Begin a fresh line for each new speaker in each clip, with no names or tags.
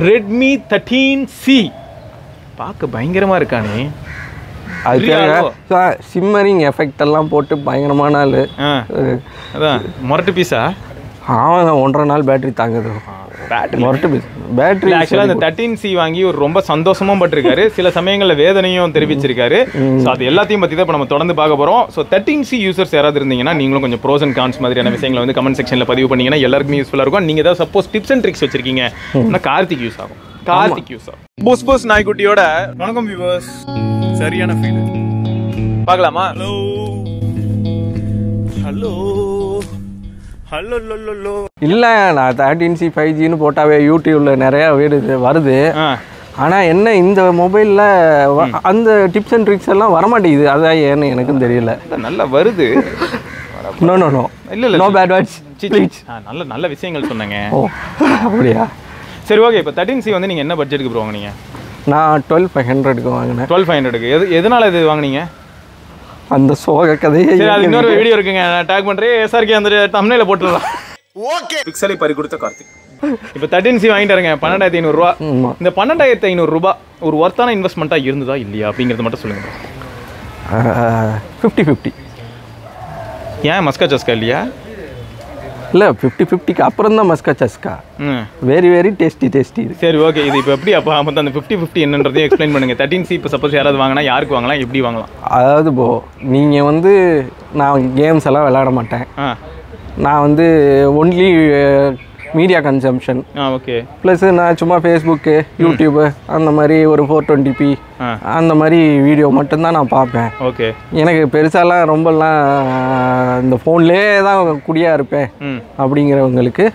Redmi 13C பார்க்க பயங்கரமாக இருக்கானே.
அதுக்காக சிம்மரிங் எஃபெக்ட் எல்லாம் போட்டு பயங்கரமான ஆள்.
அதான் மொரட்டு பீஸா?
ஆமாம், 1.5 நாள் பேட்டரி தாங்குது. மொரட்டு பீஸ் பேட்டரி.
ஆக்சுவலாக அந்த 13C வாங்கி ஒரு ரொம்ப சந்தோஷமும் பட்டிருக்காரு, சில சமயங்களில் வேதனையும் தெரிவிச்சிருக்காரு. ஸோ அது எல்லாத்தையும் பற்றி தான் இப்போ நம்ம தொடர்ந்து பார்க்க போகிறோம். ஸோ 13C யூசர்ஸ் யாராவது இருந்தீங்கன்னா நீங்களும் கொஞ்சம் ப்ரோஸ் அண்ட் கான்ஸ் மாதிரியான விஷயங்களை வந்து கமெண்ட் செக்ஷனில் பதிவு பண்ணிங்கன்னா எல்லாருக்குமே யூஸ்ஃபுல்லாக இருக்கும். நீங்கள் ஏதாவது சப்போஸ் டிப்ஸ் அண்ட் ட்ரிக்ஸ் வச்சிருக்கீங்க ஆனால் கார்த்திக் யூஸ் ஆகும். கார்த்திக் யூஸ் ஆகும். போஸ் போஸ் நாய்க்குட்டியோட வணக்கம் வியூவர்ஸ். சரியான ஃபீல் பார்க்கலாமா? Hello hello hello.
இல்லை, நான் 13C 5Gன்னு போட்டாவே யூடியூப்ல நிறையா வருது. ஆனால் என்ன இந்த மொபைலில் அந்த டிப்ஸ் அண்ட் ட்ரிக்ஸ் எல்லாம் வரமாட்டேங்குது. அதான் ஏன்னு எனக்கும் தெரியல.
நல்லா வருது.
நோ நோ நோ
இல்லை இல்லை,
நோ பேட் வேர்ட்ஸ் ப்ளீஸ்.
நல்ல நல்ல விஷயங்கள் சொன்னேங்க.
ஓ அப்படியா?
சரி ஓகே. இப்போ 13C வந்து நீங்கள் என்ன பட்ஜெட்டுக்கு ப்ரோ வாங்கினீங்க?
நான் 12,500க்கு வாங்கினேன்.
12,500க்கு எதனால இது வாங்கினீங்க?
அந்த சோக கதையே.
சரி, அது இன்னொரு வீடியோ இருக்குங்க, நான் டேக் பண்ணுறேன். SRK அந்த தம்ப்நெயில போட்டுடலாம். ஓகே. பிக்சலை பறி கொடுத்த கார்த்திக் இப்போ 13C வாங்கிட்டாருங்க. 12,500 ரூபா. இந்த 12,500 ரூபா ஒரு ஒர்த்தான இன்வெஸ்ட்மெண்ட்டாக இருந்ததா இல்லையா அப்படிங்கிறத மட்டும் சொல்லுங்க.
50-50.
ஏன் மஸ்கா சஸ்கா இல்லையா?
இல்லை, 50-50க்கு அப்புறம் தான் maska chaska. Very very tasty.
சரி ஓகே. இது இப்போ எப்படி அப்போ அந்த 50-50 என்னன்றதையும் எக்ஸ்பிளைன் பண்ணுங்கள். 13C இப்போ சப்போஸ் யாராவது வாங்கினா யாருக்கு வாங்கலாம், எப்படி வாங்கலாம்?
அதாவது நீங்கள் வந்து நான் கேம்ஸ் எல்லாம் விளையாட மாட்டேன். நான் வந்து only media consumption.
Okay.
Plus நான் சும்மா ஃபேஸ்புக்கு, யூடியூப்பு அந்த மாதிரி ஒரு 420p அந்த மாதிரி வீடியோ மட்டும்தான் நான் பார்ப்பேன்.
ஓகே.
எனக்கு பெருசாலாம் ரொம்பலாம் இந்த ஃபோன்லேயே தான் குடியாக இருப்பேன் அப்படிங்கிறவங்களுக்கு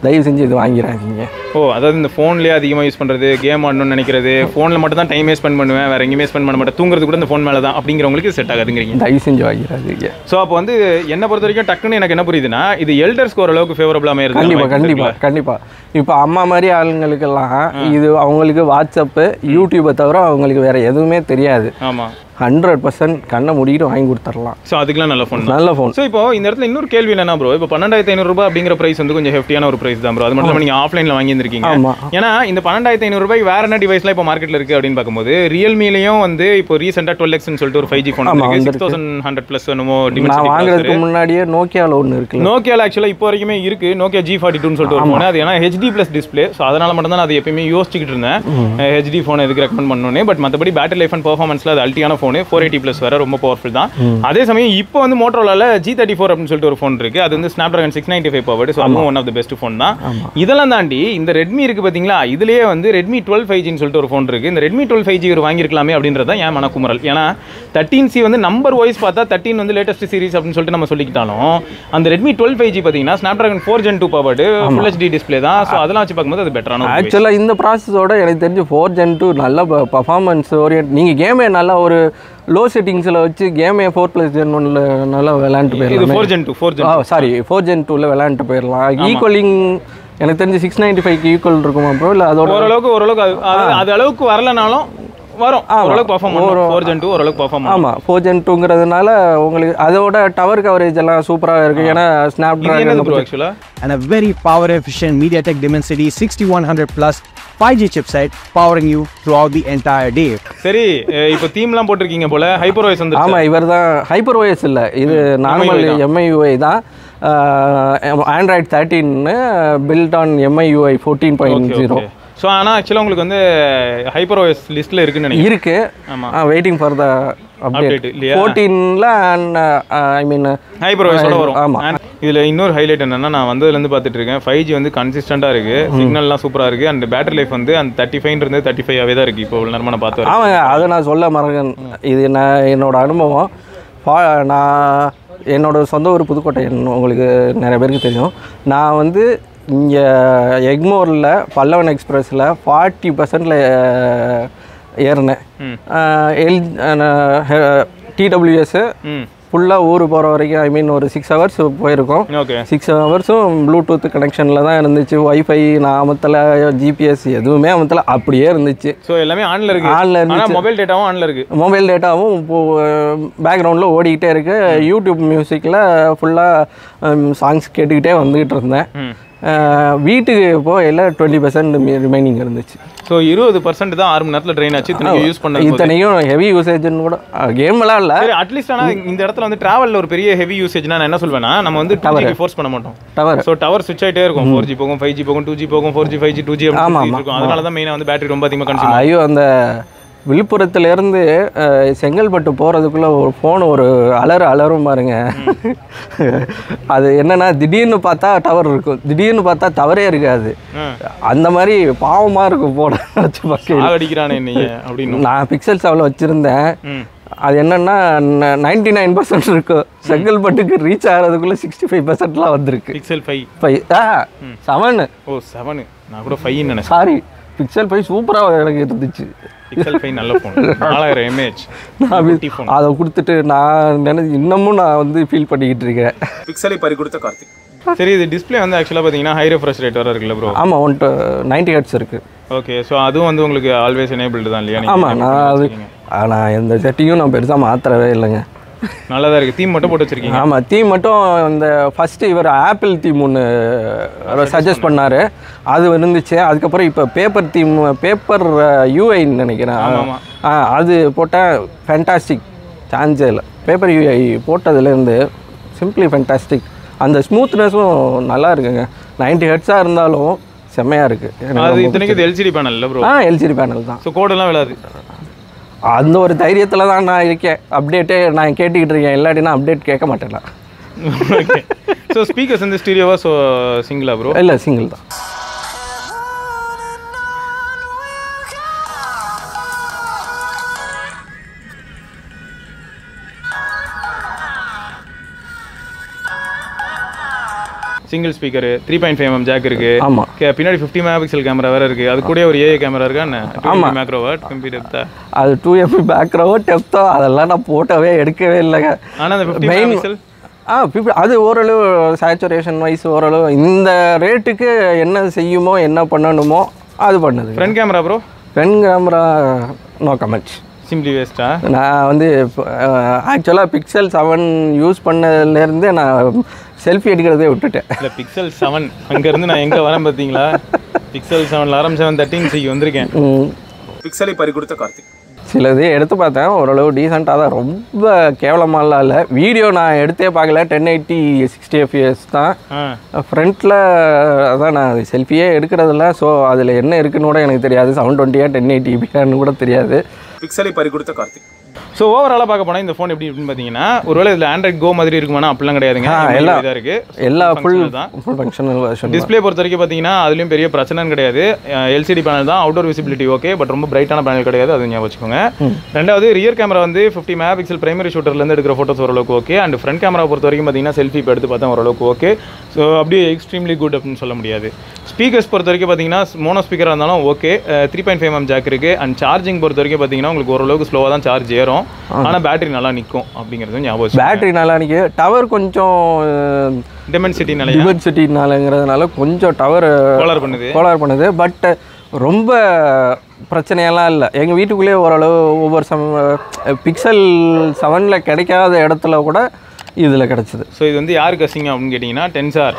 தயவு செஞ்சு இது வாங்கிடாதீங்க.
ஓ, அதாவது இந்த ஃபோன்லேயே அதிகமாக யூஸ் பண்ணுறது, கேம் ஆடணும்னு நினைக்கிறது, ஃபோனில் மட்டும் தான் டைமே ஸ்பெண்ட் பண்ணுவேன், வேறு எங்கேயுமே ஸ்பெண்ட் பண்ண மாட்டேன், தூங்குறது கூட இந்த ஃபோன் மேலே தான் அப்படிங்கிறவங்களுக்கு செட் ஆகாதுங்கிறீங்க.
தயவு செஞ்சு வாங்கிடாதீங்க.
ஸோ அப்போ வந்து என்னை பொறுத்த வரைக்கும் டக்குன்னு எனக்கு என்ன புரியுதுன்னா, இது எல்டர்ஸ்க்கு ஓரளவுக்கு ஃபேவரபுளாக அமையிறது.
கண்டிப்பாக. இப்போ அம்மா மாதிரி ஆளுங்களுக்கெல்லாம் இது அவங்களுக்கு வாட்ஸ்அப்பு, யூடியூப்பை தவிர அவங்களுக்கு வேறு எதுவுமே தெரியாது.
ஆமாம்,
100% கண்ணை முடிக்கிட்டு வாங்கி கொடுத்துடலாம்.
ஸோ அதுக்கெல்லாம் நல்ல ஃபோன்.
நல்ல ஃபோன்.
ஸோ இப்போ இந்த இடத்துல இன்னொரு கேள்வி என்னன்னா ப்ரோ, இப்போ 12,500 ரூபாய் அப்படிங்கிற பிரைஸ் வந்து கொஞ்சம் ஹெஃப்டியான ஒரு பிரைஸ் தான் ப்ரோ. அது மட்டும் இல்லாமல் நீங்கள் ஆஃப்லைனில் வாங்கியிருக்கீங்க. ஏன்னா இந்த 12,500 ரூபாய்க்கு வேற என்ன டிவைஸ்லாம் இப்போ மார்க்கெட்டில் இருக்குது அப்படின்னு பார்க்கும்போது, ரியல்மிலையும் வந்து இப்போ ரீசெண்டாக 12Xன்னு சொல்லிட்டு ஒரு 5G ஃபோன் இருக்குது. 6100 ப்ளஸ் என்னமோ
நான் வாங்குறதுக்கு முன்னாடியே நோக்கியாவில் ஒன்று இருக்குது.
நோக்கியாவில் ஆக்சுவலாக இப்போ வரைக்குமே இருக்குது. நோக்கியா G42ன்னு சொல்லிட்டு ஒரு ஃபோன். அது ஏன்னா HD ப்ளஸ் டிஸ்பிளே. ஸோ அதனால மட்டும் தான் அது எப்பயுமே யோசிச்சுக்கிட்டு இருந்தேன், HD ஃபோன் எதுக்கு ரெக்கமெண்ட் பண்ணணுன்னே. பட் மற்றபடி பேட்டரி லைஃப் அண்ட் பர்ஃபார்மன்ஸில் அது அல்ட்டியான ஃபோன். 480+ ரொம்ப பவர்ஃபுல் தான். அதே சமயம் இப்போ வந்து மோட்டோரோலால G34 அப்படின்னு சொல்லிட்டு ஒரு ஃபோன் இருக்கு. அது வந்து Snapdragon 695 பவர்டு. ஸோ அதுவும் one of the best phone தான். இதெல்லாம் தாண்டி இந்த ரெட்மி இருக்கு பார்த்தீங்களா, இதுலேயே வந்து ரெட்மி 12 5Gன்னு சொல்லிட்டு ஒரு ஃபோன் இருக்கு. இந்த ரெட்மி 12 5G ஒரு வாங்கியிருக்கலாமே அப்படின்றத ஏன் மனக்குமரல். ஏன்னா 13C வந்து நம்பர் வைஸ் பார்த்தா 13 வந்து லேட்டஸ்ட் சீரிஸ் அப்படின்னு சொல்லிட்டு நம்ம சொல்லிக்கிட்டாலும், அந்த ரெட்மி 12 5G பார்த்தீங்கன்னா Snapdragon 4 Gen 2 powered, Full HD display தான். ஸோ அதெல்லாம் வச்சு பார்க்கும்போது அது பெட்டரான.
ஆக்சுவலாக இந்த ப்ராசஸோட எனக்கு தெரிஞ்சு 4 Gen 2 நல்ல பர்ஃபார்மன்ஸ் ஓரியன்ட். நீங்கள் கேமே நல்லா ஒரு லோ செட்டிங்ஸில் வச்சு கேமே 4+ Gen 1ல நல்லா விளையாண்டு போயிடலாம். 4 Gen 2ல விளையாண்டு போயிடலாம். ஈக்குவலிங் எனக்கு தெரிஞ்சு 695க்கு ஈக்குவல் இருக்குமா ப்ரோ? இல்லை அதோட
ஓரளவுக்கு அது அளவுக்கு வரலனாலும் வரும். ஓரளவுக்கு பர்ஃபார்ம் பண்ணும். 4 Gen 2 ஓரளவுக்கு பர்ஃபார்ம் பண்ணும்.
ஆமாம், 4 Gen 2ங்கிறதுனால உங்களுக்கு அதோட டவர் கவரேஜ் எல்லாம் சூப்பராக இருக்குது. ஏன்னா Snapdragon
and a very power efficient MediaTek Dimensity 6100+ 5G chipset powering you throughout the entire day.
சரி, இப்போ தீம்லாம் போட்டிருக்கீங்க போல. HyperOS வந்து.
ஆமாம், இவர் தான் HyperOS இல்லை, இது நார்மல் MIUI தான். Android 13 built on MIUI 14.0.
So ஆனால் ஆக்சுவலாக உங்களுக்கு வந்து HyperOS லிஸ்ட்டில் இருக்குன்னு நினைக்கிறேன்.
இருக்கு. ஆமாம், வெயிட்டிங் ஃபார் த அப்டேட். 14ல ஐ மீன்
HyperOSோட வரும். ஆமாம். இதில் இன்னொரு ஹைலைட் என்னன்னா, நான் வந்ததுலேருந்து பார்த்துட்டு இருக்கேன், 5G வந்து கன்சிஸ்டண்டாக இருக்குது, சிக்னல்லாம் சூப்பராக இருக்குது. அண்ட் பேட்டரி லைஃப் வந்து அந்த 35 இருந்து 35ஆகவே தான் இருக்குது. இப்போ ஒரு நேரமாக நான் பார்த்து.
ஆமாங்க, அதை நான் சொல்ல மறக்கேன். இது என்னோட அனுபவம். நான் என்னோட சொந்த ஊர் புதுக்கோட்டை, உங்களுக்கு நிறைய பேருக்கு தெரியும். நான் வந்து இங்கே எக்மோரில் பல்லவன் எக்ஸ்பிரஸில் 40%ல் ஏறினேன். TWS ஃபுல்லாக ஊர் போகிற வரைக்கும், ஐ மீன் ஒரு 6 hours போயிருக்கோம். 6 hours-ம் ப்ளூடூத் கனெக்ஷனில் தான் இருந்துச்சு. வைஃபை நான் அமத்தல, ஜிபிஎஸ் எதுவுமே அமத்தல, அப்படியே இருந்துச்சு.
ஸோ எல்லாமே ஆனில் இருக்குது.
ஆனில் இருந்துச்சு.
மொபைல் டேட்டாவும் ஆனில் இருக்குது.
மொபைல் டேட்டாவும் இப்போது பேக்ரவுண்டில் ஓடிக்கிட்டே இருக்குது. யூடியூப் மியூசிக்கில் ஃபுல்லாக சாங்ஸ் கேட்டுக்கிட்டே வந்துக்கிட்டு இருந்தேன். வீட்டுக்கு போகல 20% ரிமைனிங் இருந்துச்சு.
ஸோ 20% தான் 6 மணி நேரத்தில் ட்ரெயின் ஆச்சு. இத்தனைக்கும் யூஸ் பண்ண
இத்தனையும் ஹெவி யூசேஜ்னு கூட கேம்லாம் இல்லை.
சரி, அட்லீஸ்ட் ஆனால் இந்த இடத்துல வந்து ட்ராவலில் ஒரு பெரிய ஹெவி யூசேஜ்னா நான் என்ன சொல்வேன்னா, நம்ம வந்து 2G ஃபோர்ஸ் பண்ண மாட்டோம். ஸோ டவர் சுவிட்ச் ஆகிட்டே இருக்கும். 4G போகும், 5G போகும், 2G போகும், 4G 5G 2G இருக்கும். அதனால தான் மெயினாக வந்து பேட்டரி ரொம்ப அதிகமாக கன்சியூம்.
ஐயோ, அந்த விழுப்புரத்துலேருந்து செங்கல்பட்டு போகிறதுக்குள்ளே ஒரு ஃபோன் ஒரு அலரும் பாருங்க. அது என்னென்னா திடீர்னு பார்த்தா டவர் இருக்கும், திடீர்னு பார்த்தா டவரே இருக்காது. அந்த மாதிரி பாவமாக இருக்கும் ஃபோனை வச்சு பார்க்க.
அடிக்கிறானே என்னைய அப்படின்னு.
நான் பிக்சல் 7 வச்சுருந்தேன். அது என்னென்னா 99% இருக்கும். செங்கல்பட்டுக்கு ரீச் ஆகிறதுக்குள்ளே 65%லாம் வந்திருக்கு.
பிக்சல் 5
7.
ஓ 7, நான் கூட 5 நினைச்சேன்.
சாரி, பிக்சல் 5 சூப்பராக எனக்கு இருந்துச்சு.
பிக்சல் 5 நல்ல ஃபோன், 4000 mAh.
அதை கொடுத்துட்டு நான் இன்னமும் நான் வந்து ஃபீல் பண்ணிக்கிட்டு இருக்கேன்.
பிக்சலை பறி கொடுத்த கார்த்திக். சரி, இது டிஸ்பிளே வந்து ஆக்சுவலாக பார்த்தீங்கன்னா ஹை ரெஃப்ரெஷ் ரேட் வர இருக்குல்ல ப்ரோ?
ஆமாம், 90 ஹெர்ட்ஸ் இருக்குது.
ஓகே, ஸோ அதுவும் வந்து உங்களுக்கு ஆல்வேஸ் எனேபிள்டு தான் இல்லையா?
ஆமாம், நான் எந்த செட்டிங்கும் நான் பெருசாக மாற்றவே இல்லைங்க.
நல்லா தான் இருக்குது. தீம் மட்டும் போட்டு வச்சுருக்கீங்க?
ஆமாம், தீம் மட்டும் இந்த ஃபஸ்ட்டு இவர் ஆப்பிள் தீம் ஒன்று சஜஸ்ட் பண்ணார், அது இருந்துச்சு. அதுக்கப்புறம் இப்போ பேப்பர் யூஐன்னு நினைக்கிறேன், அது போட்டால் ஃபேண்டாஸ்டிக் சான்ஸே இல்லை. பேப்பர் யூஐ போட்டதுலேருந்து சிம்பிளி ஃபேண்டாஸ்டிக். அந்த ஸ்மூத்னஸும் நல்லா இருக்குங்க. 90 ஹெர்ட்ஸாக இருந்தாலும் செம்மையாக இருக்குது.
அது இத்தனைக்கு எல்சிடி பேனல் இல்லை ப்ரோ?
எல்சிடி பேனல் தான்.
ஸோ கோடெல்லாம் விளாது.
அந்த ஒரு தைரியத்தில் தான் நான் இருக்கேன். அப்டேட்டே நான் கேட்டுக்கிட்டு இருக்கேன், இல்லாட்டினா அப்டேட் கேட்க மாட்டேன்.
ஓகே, ஸோ ஸ்பீக்கர்ஸ் வந்து ஸ்டீரியோவா ஸோ சிங்கிளா ப்ரோ?
இல்லை, சிங்கிள் தான்.
சிங்கிள் ஸ்பீக்கர், 3.5mm ஜாக் இருக்கு.
ஆமா,
பின்னாடி 50 மெகாபிக்சல் கேமரா வேற இருக்கு. அது கூட ஒரு ஏஐ கேமரா இருக்கா என்ன? 2 மேக்ரோ வாட் கம்பி டெப்தா?
அது 2 மேக்ரோ டெப்தா அதெல்லாம் நான் போட்டவே எடுக்கவே இல்லைங்க.
ஆனா அந்த 50 மெகாபிக்சல்
அது ஓரளவு சேச்சுரேஷன் வைஸ் ஓரளவு இந்த ரேட்டுக்கு என்ன செய்யுமோ என்ன பண்ணணுமோ அது பண்ணுது.
Front camera bro?
Front camera no comments,
simply வேஸ்டா.
நான் வந்து ஆக்சுவலாக பிக்சல் 7 யூஸ் பண்ணதுலேருந்து நான் செல்ஃபி எடுக்கிறதே விட்டுட்டேன்.
இல்லை, பிக்சல் 7 அங்கேருந்து நான் எங்கே வரேன் பார்த்தீங்களா? பிக்சல் 7 ஆரம்பிச்சு 13C வந்திருக்கேன். பிக்சலை பறி கொடுத்த கார்த்திக்.
சிலது எடுத்து பார்த்தேன், ஓரளவு டீசெண்டாக தான், ரொம்ப கேவலமாலாம் இல்லை. வீடியோ நான் எடுத்தே பார்க்கல, 1080 60 fps தான். ஃப்ரண்ட்டில் அதான் நான் செல்ஃபியே எடுக்கிறதில்ல. ஸோ அதில் என்ன இருக்குன்னு கூட எனக்கு தெரியாது. 720 1080 கூட தெரியாது. பிக்சலை பறி கொடுத்த கார்த்திக்.
ஸோ ஓவராலாக பார்க்க போனால் இந்த ஃபோன் எப்படி இருக்குன்னு பார்த்தீங்கன்னா, ஒருவேளை இதில் ஆண்ட்ராய்ட் கோ மாதிரி இருக்குமானா அப்படிலாம் கிடையாதுங்க.
எல்லாம்
இதாக இருக்குது,
எல்லா ஃபுல் ஃபங்க்ஷனல் வெர்ஷன்.
டிஸ்பிளே பொறுத்த வரைக்கும் பார்த்தீங்கன்னா அதுலேயும் பெரிய பிரச்சனைன்னு கிடையாது. எல்சிடி பேனல் தான், அவுட்டோர் விசிபிலிட்டி ஓகே, பட் ரொம்ப பிரைட்டான பேனல் கிடையாது, அது ஞாபகம் வச்சுக்கோங்க. ரெண்டாவது ரியர் கேமரா வந்து 50 மெகாபிக்சல் பிரைமரி ஷூட்டர்லேருந்து எடுக்கிற ஃபோட்டோஸ் ஓரளவுக்கு ஓகே. அண்ட் ஃப்ரண்ட் கேமரா பொறுத்த வரைக்கும் பார்த்தீங்கன்னா செல்ஃபி இப்போ எடுத்து பார்த்தா ஓரளவுக்கு ஓகே. ஸோ அப்படியே எக்ஸ்ட்ரீம்லி குட் அப்படின்னு சொல்ல முடியாது. ஸ்பீக்கர்ஸ் பொறுத்த வரைக்கும் பார்த்தீங்கன்னா மோனோ ஸ்பீக்கராக இருந்தாலும் ஓகே. 3.5mm ஜாக் இருக்குது. அண்ட் சார்ஜிங் பொறுத்த வரைக்கும் பார்த்தீங்கன்னா உங்களுக்கு ஓரளவுக்கு ஸ்லோவாக தான் சார்ஜ் ஏறும், ஆனால் பேட்டரி நல்லா நிற்கும் அப்படிங்கிறது ஞாபகம்.
பேட்டரி நல்லா நிற்கும். டவர் கொஞ்சம் டிமென்சிட்டினாலங்கிறதுனால கொஞ்சம் டவர் கோளார் பண்ணுது. பட் ரொம்ப பிரச்சனையெல்லாம் இல்லை. எங்கள் வீட்டுக்குள்ளேயே ஓரளவு ஒவ்வொரு பிக்சல் 7 கிடைக்காத இடத்துல கூட இதில் கிடச்சிது.
ஸோ இது வந்து யாருக்கு அசிங்க அப்படின்னு கேட்டிங்கன்னா, டென்சார்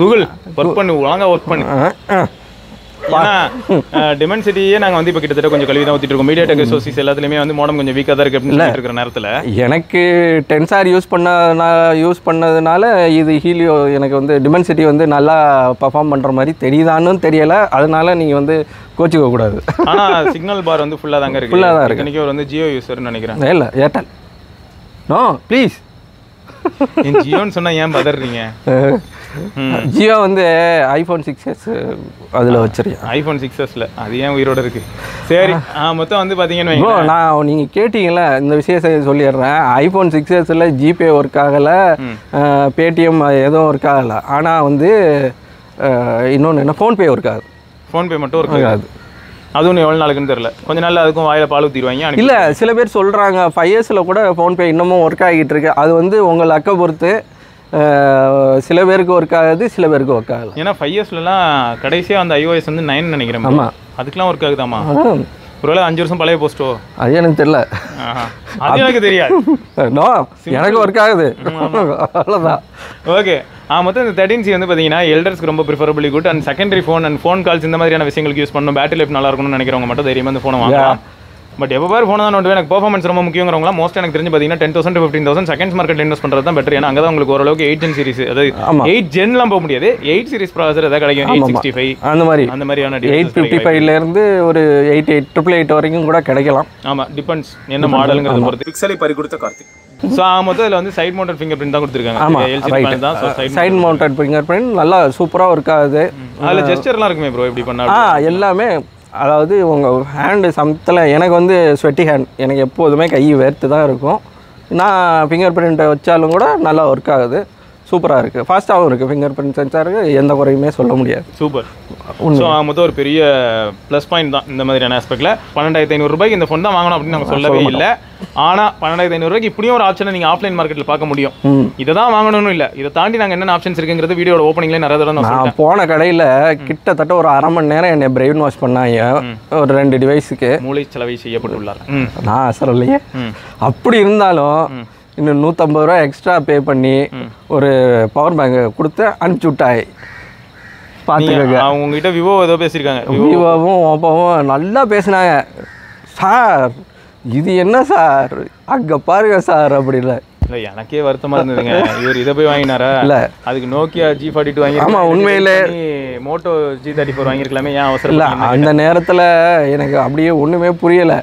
கூகுள் ஒர்க் பண்ணு, ஒழுங்காக ஒர்க் பண்ணு. ஏன்னா டிமென்சிட்டியே நாங்கள் வந்து இப்போ கிட்டத்தட்ட கொஞ்சம் கல்வி தான் ஊற்றிட்டு இருக்கோம். மீடியாடெக் SoCs எல்லாத்துலேயுமே வந்து மோடம் கொஞ்சம் வீக்காக தான் இருக்குது அப்படின்னு இருக்கிற நேரத்தில்
எனக்கு டென்சார் யூஸ் பண்ணதுனால இது ஹீலியோ எனக்கு வந்து டிமென்சிட்டி வந்து நல்லா பர்ஃபார்ம் பண்ணுற மாதிரி தெரியுதான்னு தெரியலை. அதனால நீங்கள் வந்து கோச்சிக்க கூடாது.
ஆனால் சிக்னல் பார் வந்து ஃபுல்லாக தாங்க இருக்குது.
ஃபுல்லாக தான் இருக்குது.
இன்றைக்கி ஒரு வந்து ஜியோ யூஸர்னு நினைக்கிறேன்.
இல்லை, ஏர்டெல். நோ ப்ளீஸ்,
என் ஜியோன்னு சொன்னால் ஏன் பதறீங்க?
ஜியோ வந்து iPhone 6s அதில் வச்சிருக்கேன்.
iPhone 6sல அது ஏன் உயிரோடு இருக்குது? சரி, மொத்தம் வந்து பார்த்தீங்கன்னு
நான் நீங்கள் கேட்டிங்களா இந்த விஷயத்தை சொல்லிடுறேன். iPhone 6sல ஜிபே ஒர்க் ஆகலை, பேடிஎம் எதுவும் ஒர்க் ஆகலை. ஆனால் வந்து இன்னொன்று என்ன, ஃபோன்பே ஒர்க் ஆகுது.
ஃபோன்பே மட்டும் ஒர்க் ஆகாது. அதுவும் எவ்வளோ நாளுக்குன்னு தெரியல. கொஞ்சம் நாள் அதுக்கும் வாயில் பால் ஊற்றிடுவாங்க.
இல்லை, சில பேர் சொல்கிறாங்க 5 yearsல கூட ஃபோன்பே இன்னமும் ஒர்க் ஆகிட்டு இருக்கு. அது வந்து உங்கள் லக்கை பொறுத்து. சில பேருக்கு ஒர்க் ஆகுது, சில பேருக்கு ஒர்க் ஆகலை.
ஏன்னா 5 yearsலாம் கடைசியாக அந்த iOS வந்து 9 நினைக்கிறேன்.
ஆமாம்,
அதுக்கெலாம் ஒர்க் ஆகுதாமா? ஒருவேளை 5 வருஷம் பழைய போஸ்ட்டோ?
அது எனக்கு தெரியல.
அது எனக்கு தெரியாது.
நோ, எனக்கு ஒர்க் ஆகுது, அவ்வளோதான்.
ஓகே. மொத்தம் இந்த 13C வந்து பார்த்தீங்கன்னா எல்டர்ஸ்க்கு ரொம்ப preferably good. And secondary phone and phone calls இந்த மாதிரியான விஷயங்களுக்கு யூஸ் பண்ணணும், பேட்டரி லைஃப் நல்லா இருக்கணும்னு நினைக்கிறவங்க மட்டும் தைரியமாக இந்த ஃபோனை வாங்கலாம். பட் எப்போ பாரு ஃபோன் தான் நோட்டு எனக்கு பெர்ஃபார்மன்ஸ் ரொம்ப முக்கியங்கிறவங்களா மோஸ்ட் எனக்கு தெரிஞ்சு பார்த்தீங்கன்னா 10,000 to 15,000 செகண்ட்ஸ் மார்க்கெட் இன்வெஸ்ட் பண்ணுறது தான் பெட்டர். ஏன்னா அங்கே தான் உங்களுக்கு ஓரளவுக்கு 8 Gen சீரிஸ், அதாவது 8 Genலாம் போக முடியாது, 8 சீரிஸ் ப்ராசர் எதாவது கிடைக்கும், 865 அந்த மாதிரியான
855லேருந்து ஒரு 888 வரைக்கும் கூட கிடைக்கலாம்.
ஆமாம், டிபெண்ட்ஸ் என்ன மாடலுங்கிறத பொறுத்து. பிக்சலை பறி கொடுத்த கார்த்திக். ஸோ மொத்தம் இதில் வந்து சைட் மவுண்டட் ஃபிங்கர் பிரிண்ட் தான் கொடுத்துருக்காங்க.
சைட் மவுண்டட் ஃபிங்கர் பிரிண்ட் நல்லா சூப்பராக இருக்காது.
அதில் ஜெஸ்டர்லாம் இருக்குமே ப்ரோ, எப்படி பண்ணா
எல்லாமே. அதாவது உங்கள் ஹேண்டு சமத்தில் எனக்கு வந்து ஸ்வெட்டி ஹேண்ட், எனக்கு எப்போதுமே கை வேர்த்து தான் இருக்கும். நான் ஃபிங்கர் பிரிண்ட்டை வச்சாலும் கூட நல்லா ஒர்க் ஆகுது, சூப்பராக இருக்குது, ஃபாஸ்ட்டாகவும் இருக்குது. ஃபிங்கர் பிரிண்ட் சென்சாருக்கு எந்த குறையுமே சொல்ல முடியாது.
சூப்பர். ஸோ மொத்தம் ஒரு பெரிய ப்ளஸ் பாயிண்ட் தான் இந்த மாதிரியான ஆஸ்பெக்டில். 12,500 ரூபாய்க்கு இந்த ஃபோன் தான் வாங்கணும் அப்படின்னு நாங்கள் சொல்லவே இல்லை. ஆனால் 12,500 ரூபாய்க்கு இப்படியும் ஒரு ஆப்ஷனை நீங்கள் ஆஃப்லைன் மார்க்கெட்டில் பார்க்க முடியும். இதை தான் வாங்கணும்னு இல்லை, இதை தாண்டி நாங்கள் என்னென்ன ஆப்ஷன்ஸ் இருக்குங்கிறது வீடியோட ஓப்பனிங்லேயே நிறைய தடவை நான்
போன கடையில் கிட்டத்தட்ட ஒரு 1/2 மணி நேரம் என்னை பிரெயின் வாஷ் பண்ணாங்க ஒரு 2 டிவைஸுக்கு.
மூளை செலவை செய்யப்பட்டுள்ளார்.
நான் சொல்லலையே. அப்படி இருந்தாலும் இன்னும் 150 ரூபா எக்ஸ்ட்ரா பே பண்ணி ஒரு பவர் பேங்க் கொடுத்து அனுப்பிச்சி விட்டாய். பார்த்துக்கங்க.
அவங்ககிட்ட விவோ ஏதோ பேசியிருக்காங்க,
விவோவும் ஓப்போவும் நல்லா பேசினாங்க. சார் இது என்ன சார், அங்கே பாருங்க சார் அப்படி இல்லை.
இல்லை எனக்கே வருத்தமாக இருந்ததுங்க, இவர் இதை போய் வாங்கினாரா? இல்லை, அதுக்கு நோக்கியா G42 வாங்கி.
ஆமாம், உண்மையிலே
மோட்டோ G34 வாங்கியிருக்கலாமே, ஏன் அவசரம்
இல்லை? அந்த நேரத்தில் எனக்கு அப்படியே ஒன்றுமே புரியலை.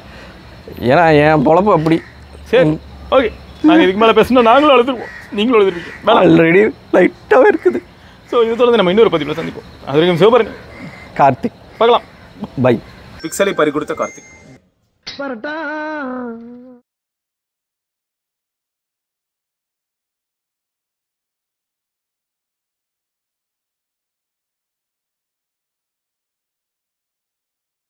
ஏன்னா என் பொழப்பு அப்படி.
சரி, ஓகே, நாங்கள் இதுக்கு மேலே பேசணும், நாங்களும் அழுதுருவோம், நீங்களும் அழுதுருவீங்க.
ஆல்ரெடி லைட்டாகவே இருக்குது.
ஸோ இது தொடர்ந்து நம்ம இன்னொரு பதிவில் சந்திப்போம். அது வரைக்கும் சிவபாருங்க,
கார்த்திக்
பார்க்கலாம்.
பை.
பிக்சலை பறி கொடுத்த கார்த்திக்.